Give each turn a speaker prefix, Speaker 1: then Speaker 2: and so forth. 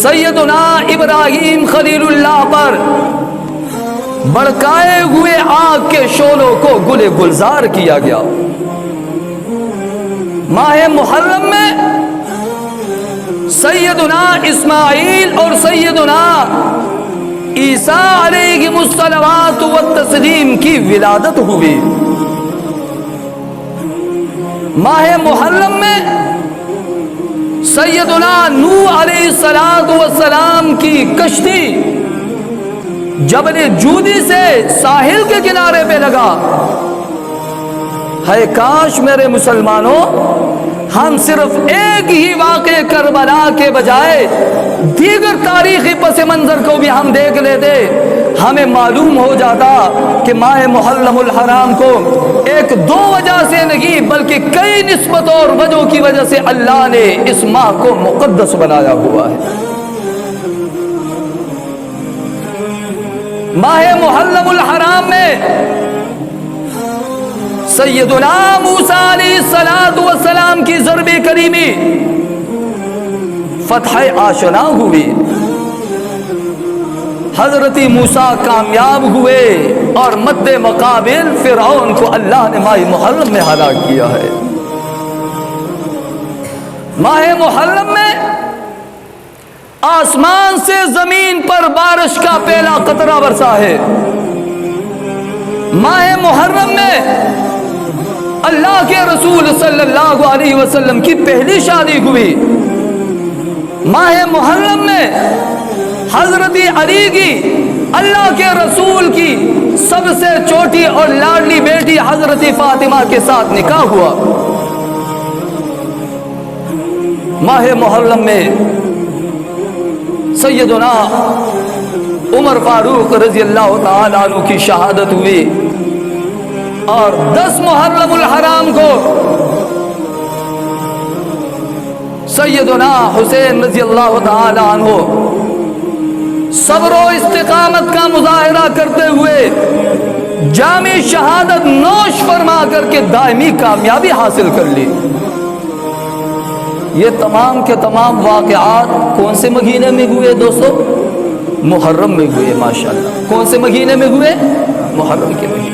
Speaker 1: سیدنا ابراہیم خلیل اللہ پر بڑکائے ہوئے آگ کے شعلوں کو گل گلزار کیا گیا۔ ماہ محرم میں سیدنا اسماعیل اور سیدنا عیسیٰ علیہ الصلوات والتسلیم کی ولادت ہوئی۔ ماہ محرم میں سیدنا نوح علیہ السلام کی کشتی جبل جودی سے ساحل کے کنارے پہ لگا۔ ہے کاش میرے مسلمانوں ہم صرف ایک ہی واقعے کربلا کے بجائے دیگر تاریخی پس منظر کو بھی ہم دیکھ لیتے، ہمیں معلوم ہو جاتا کہ ماہ محرم الحرام کو ایک دو وجہ سے نہیں بلکہ کئی نسبتوں اور وجہوں کی وجہ سے اللہ نے اس ماہ کو مقدس بنایا ہوا ہے۔ ماہ محرم الحرام میں سیدنا موسیٰ علیہ السلام کی ضرب کریمی فتح آشنا ہوئی۔ حضرت موسیٰ کامیاب ہوئے اور مد مقابل فرعون کو اللہ نے ماہ محرم میں ہلاک کیا ہے۔ ماہ محرم میں آسمان سے زمین پر بارش کا پہلا قطرہ برسا ہے۔ ماہ محرم میں اللہ کے رسول صلی اللہ علیہ وسلم کی پہلی شادی ہوئی۔ ماہ محرم میں حضرت علی کی اللہ کے رسول کی سب سے چھوٹی اور لاڈلی بیٹی حضرت فاطمہ کے ساتھ نکاح ہوا۔ ماہ محرم میں سیدنا عمر فاروق رضی اللہ تعالیٰ عنہ کی شہادت ہوئی، اور 10 محرم الحرام کو سیدنا حسین رضی اللہ تعالی عنہ صبر و استقامت کا مظاہرہ کرتے ہوئے جامع شہادت نوش فرما کر کے دائمی کامیابی حاصل کر لی۔ یہ تمام کے تمام واقعات کون سے مہینے میں ہوئے دوستو؟ محرم میں ہوئے۔ ماشاءاللہ کون سے مہینے میں ہوئے؟ محرم کے مہینے۔